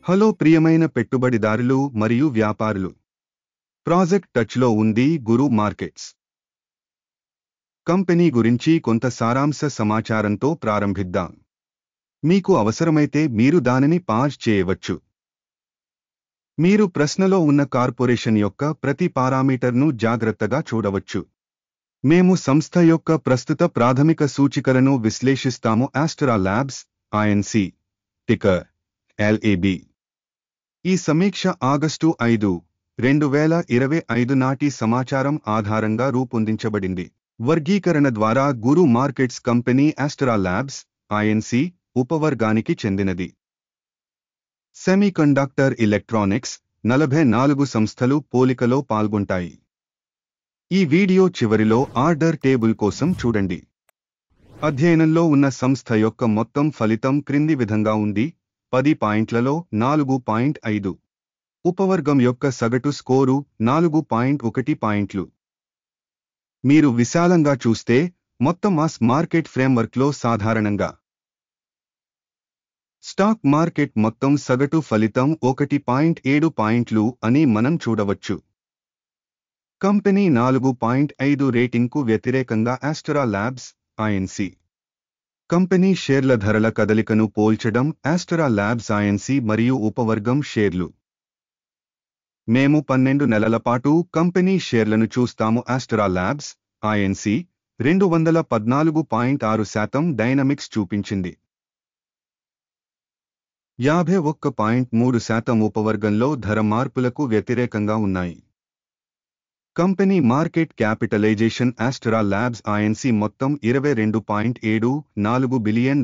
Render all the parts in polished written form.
Hello ప్రియమైన పెట్టుబడిదారులు మరియు వ్యాపారులు. ప్రాజెక్ట్ టచ్లో ఉంది గురు మార్కెట్స్ కంపెనీ గురించి కొంత సారాంశ సమాచారంతో ప్రారంభిద్దాం. మీకు అవసరమైతే మీరు దానిని పాజ్ చేయవచ్చు. మీరు ప్రశ్నలో ఉన్న కార్పొరేషన్ యొక్క ప్రతి పారామీటర్ను జాగ్రత్తగా చూడవచ్చు. మేము సంస్థ యొక్క ప్రస్తుత ప్రాథమిక సూచికలను విశ్లేషిస్తాము. ఆస్ట్రా ల్యాబ్స్ ఐఎన్సి టికర్ LAB. ఈ సమీక్ష ఆగస్టు 5, 2025 నాటి సమాచారం ఆధారంగా రూపొందించబడింది. వర్గీకరణ ద్వారా గురు మార్కెట్స్ కంపెనీ ఆస్ట్రా ల్యాబ్స్ ఐఎన్సి ఉపవర్గానికి చెందినది. సెమీకండక్టర్ ఎలక్ట్రానిక్స్ 44 సంస్థలు పోలికలో పాల్గొంటాయి. ఈ వీడియో చివరిలో ఆర్డర్ టేబుల్ కోసం చూడండి. అధ్యయనంలో ఉన్న సంస్థ యొక్క మొత్తం ఫలితం క్రింది విధంగా ఉంది: 10 పాయింట్లలో 4.5. ఉపవర్గం యొక్క సగటు స్కోరు 4.1 పాయింట్లు. మీరు విశాలంగా చూస్తే మొత్తం మాస్ మార్కెట్ ఫ్రేమ్వర్క్లో సాధారణంగా స్టాక్ మార్కెట్ మొత్తం సగటు ఫలితం 1.7 పాయింట్లు అని మనం చూడవచ్చు. కంపెనీ 4.5 రేటింగ్కు వ్యతిరేకంగా ఆస్ట్రా ల్యాబ్స్ ఐఎన్సి కంపెనీ షేర్ల ధరల కదలికను పోల్చడం. ఆస్ట్రా ల్యాబ్స్ ఐఎన్సి మరియు ఉపవర్గం షేర్లు. మేము 12 నెలల పాటు కంపెనీ షేర్లను చూస్తాము. ఆస్ట్రా ల్యాబ్స్ ఐఎన్సి 214.6% డైనమిక్స్ చూపించింది. 51.3% ఉపవర్గంలో ధర మార్పులకు వ్యతిరేకంగా ఉన్నాయి. Company market capitalisation Astra Labs Inc మొత్తం $22.74 బిలియన్.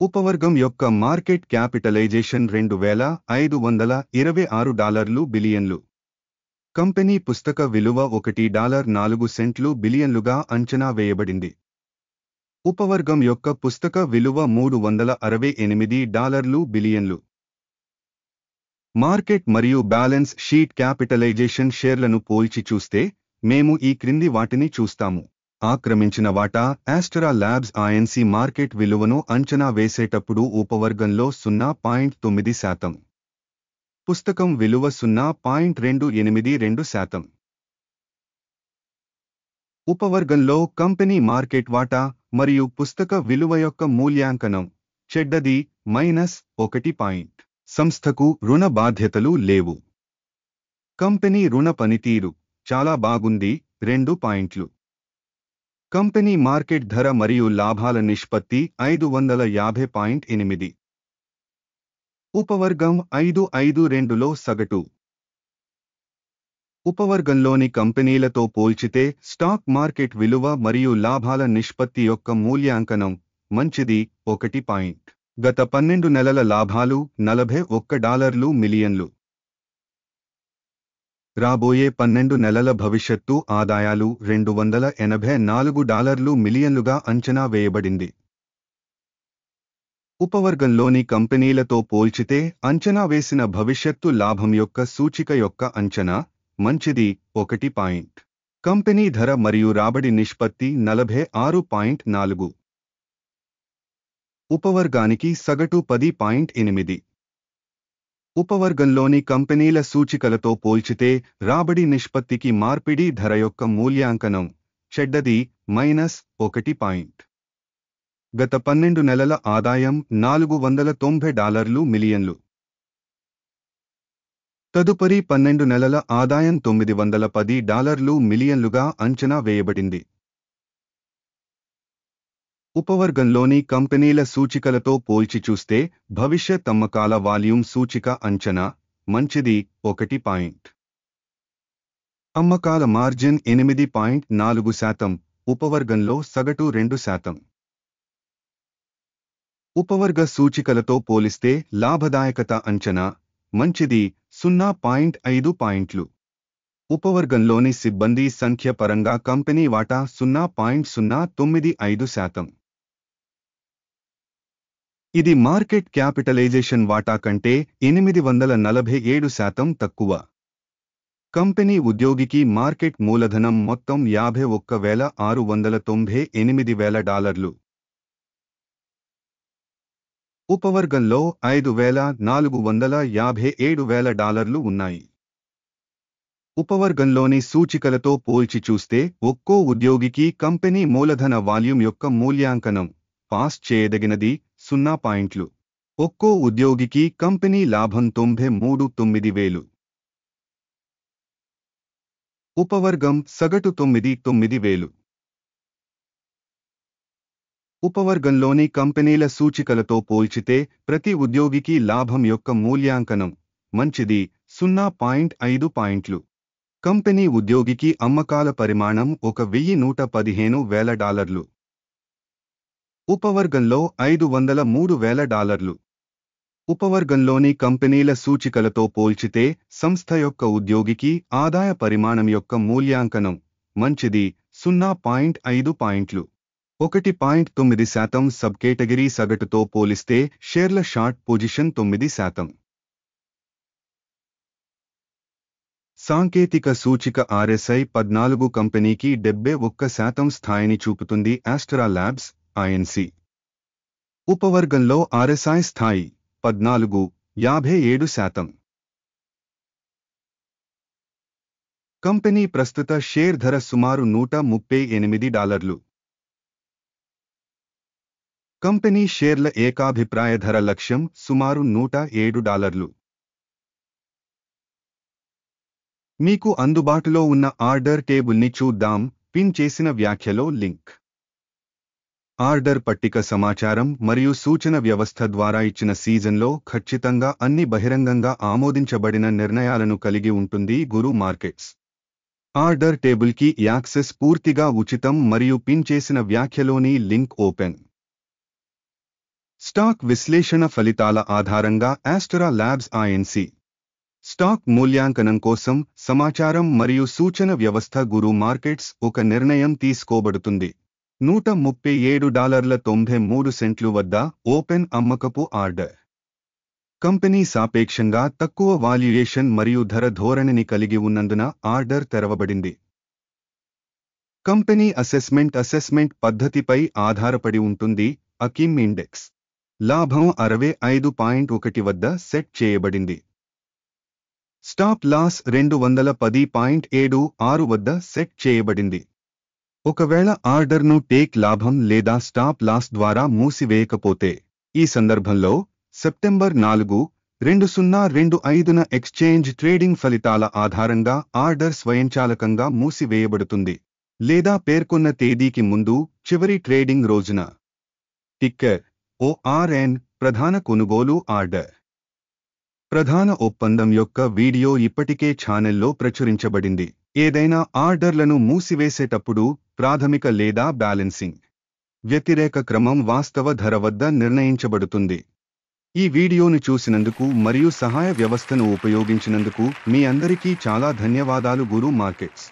ఉపవర్గం యొక్క మార్కెట్ క్యాపిటలైజేషన్ $2,526 బిలియన్లు. కంపెనీ పుస్తక విలువ $1.04 బిలియన్లుగా అంచనా వేయబడింది. ఉపవర్గం యొక్క పుస్తక విలువ $368 బిలియన్లు. మార్కెట్ మరియు బ్యాలెన్స్ షీట్ క్యాపిటలైజేషన్ షేర్లను పోల్చి చూస్తే మేము ఈ క్రింది వాటిని చూస్తాము. ఆక్రమించిన వాటా. ఆస్ట్రా ల్యాబ్స్ ఐఎన్సి మార్కెట్ విలువను అంచనా వేసేటప్పుడు ఉపవర్గంలో 0.9%, పుస్తకం విలువ 0.282%. ఉపవర్గంలో కంపెనీ మార్కెట్ వాటా మరియు పుస్తక విలువ యొక్క మూల్యాంకనం చెడ్డది -1. సంస్థకు రుణ బాధ్యతలు లేవు. కంపెనీ రుణ పనితీరు చాలా బాగుంది 2 పాయింట్లు. కంపెనీ మార్కెట్ ధర మరియు లాభాల నిష్పత్తి 550.8. ఉపవర్గం 552లో సగటు. ఉపవర్గంలోని కంపెనీలతో పోల్చితే స్టాక్ మార్కెట్ విలువ మరియు లాభాల నిష్పత్తి యొక్క మూల్యాంకనం మంచిది 1. గత 12 నెలల లాభాలు $41 మిలియన్లు. రాబోయే 12 నెలల భవిష్యత్తు ఆదాయాలు $284 మిలియన్లుగా అంచనా వేయబడింది. ఉపవర్గంలోని కంపెనీలతో పోల్చితే అంచనా వేసిన భవిష్యత్తు లాభం యొక్క సూచిక యొక్క అంచనా మంచిది 1. కంపెనీ ధర మరియు రాబడి నిష్పత్తి 46.4. ఉపవర్గానికి సగటు 10.8. ఉపవర్గంలోని కంపెనీల సూచికలతో పోల్చితే రాబడి నిష్పత్తికి మార్పిడి ధర యొక్క మూల్యాంకనం చెడ్డది -1. గత 12 నెలల ఆదాయం $490 మిలియన్లు. తదుపరి 12 నెలల ఆదాయం $910 మిలియన్లుగా అంచనా వేయబడింది. ఉపవర్గంలోని కంపెనీల సూచికలతో పోల్చి చూస్తే భవిష్యత్ అమ్మకాల వాల్యూమ్ సూచిక అంచనా మంచిది 1. అమ్మకాల మార్జిన్ 8.4%, ఉపవర్గంలో సగటు 2%. ఉపవర్గ సూచికలతో పోలిస్తే లాభదాయకత అంచనా మంచిది 0.5 పాయింట్లు. ఉపవర్గంలోని సిబ్బంది సంఖ్య పరంగా కంపెనీ వాటా 0.095%. ఇది మార్కెట్ క్యాపిటలైజేషన్ వాటా కంటే 847% తక్కువ. కంపెనీ ఉద్యోగికి మార్కెట్ మూలధనం మొత్తం $51,698,000. ఉపవర్గంలో $5,457,000 ఉన్నాయి. ఉపవర్గంలోని సూచికలతో పోల్చి చూస్తే ఒక్కో ఉద్యోగికి కంపెనీ మూలధన వాల్యూమ్ యొక్క మూల్యాంకనం పాస్ చేయదగినది 0 పాయింట్లు. ఒక్కో ఉద్యోగికి కంపెనీ లాభం 93,900. ఉపవర్గం సగటు 9,900. ఉపవర్గంలోని కంపెనీల సూచికలతో పోల్చితే ప్రతి ఉద్యోగికి లాభం యొక్క మూల్యాంకనం మంచిది 0.5 పాయింట్లు. కంపెనీ ఉద్యోగికి అమ్మకాల పరిమాణం $1,115,000. ఉపవర్గంలో $503,000. ఉపవర్గంలోని కంపెనీల సూచికలతో పోల్చితే సంస్థ యొక్క ఉద్యోగికి ఆదాయ పరిమాణం యొక్క మూల్యాంకనం మంచిది 0.5 పాయింట్లు. 1.9% సబ్ కేటగిరీ సగటుతో పోలిస్తే షేర్ల షార్ట్ పొజిషన్ 9%. సాంకేతిక సూచిక RSI 14 కంపెనీకి 71% స్థాయిని చూపుతుంది. ఆస్ట్రా ల్యాబ్స్ INC. ఉపవర్గంలో RSI స్థాయి 14, 57%. కంపెనీ ప్రస్తుత షేర్ ధర సుమారు $138. కంపెనీ షేర్ల ఏకాభిప్రాయ ధర లక్ష్యం సుమారు $107. మీకు అందుబాటులో ఉన్న ఆర్డర్ టేబుల్ని చూద్దాం. పిన్ చేసిన వ్యాఖ్యలో లింక్. ఆర్డర్ పట్టిక సమాచారం మరియు సూచన వ్యవస్థ ద్వారా ఇచ్చిన సీజన్లో ఖచ్చితంగా అన్ని బహిరంగంగా ఆమోదించబడిన నిర్ణయాలను కలిగి ఉంటుంది. గురు మార్కెట్స్ ఆర్డర్ టేబుల్కి యాక్సెస్ పూర్తిగా ఉచితం మరియు పిన్ చేసిన వ్యాఖ్యలోని లింక్ ఓపెన్. స్టాక్ విశ్లేషణ ఫలితాల ఆధారంగా ఆస్ట్రా ల్యాబ్స్ INC స్టాక్ మూల్యాంకనం కోసం సమాచారం మరియు సూచన వ్యవస్థ గురు మార్కెట్స్ ఒక నిర్ణయం తీసుకోబడుతుంది. $137.93 వద్ద ఓపెన్ అమ్మకపు ఆర్డర్. కంపెనీ సాపేక్షంగా తక్కువ వాల్యుయేషన్ మరియు ధర ధోరణిని కలిగి ఉన్నందున ఆర్డర్ తెరవబడింది. కంపెనీ అసెస్మెంట్ పద్ధతిపై ఆధారపడి ఉంటుంది. అకిమ్ ఇండెక్స్ లాభం 65.1 వద్ద సెట్ చేయబడింది. స్టాప్ లాస్ 210.76 వద్ద సెట్ చేయబడింది. ఒకవేళ ఆర్డర్ను టేక్ లాభం లేదా స్టాప్ లాస్ ద్వారా మూసివేయకపోతే, ఈ సందర్భంలో సెప్టెంబర్ 4, 2025న ఎక్స్చేంజ్ ట్రేడింగ్ ఫలితాల ఆధారంగా ఆర్డర్ స్వయంచాలకంగా మూసివేయబడుతుంది లేదా పేర్కొన్న తేదీకి ముందు చివరి ట్రేడింగ్ రోజున. టిక్కర్ ORN ప్రధాన కొనుగోలు ఆర్డర్. ప్రధాన ఒప్పందం యొక్క వీడియో ఇప్పటికే ఛానెల్లో ప్రచురించబడింది. ఏదైనా ఆర్డర్లను మూసివేసేటప్పుడు ప్రాథమిక లేదా బ్యాలెన్సింగ్ వ్యతిరేక క్రమం వాస్తవ ధర వద్ద నిర్ణయించబడుతుంది. ఈ వీడియోను చూసినందుకు మరియు సహాయ వ్యవస్థను ఉపయోగించినందుకు మీ అందరికీ చాలా ధన్యవాదాలు. గురు మార్కెట్స్.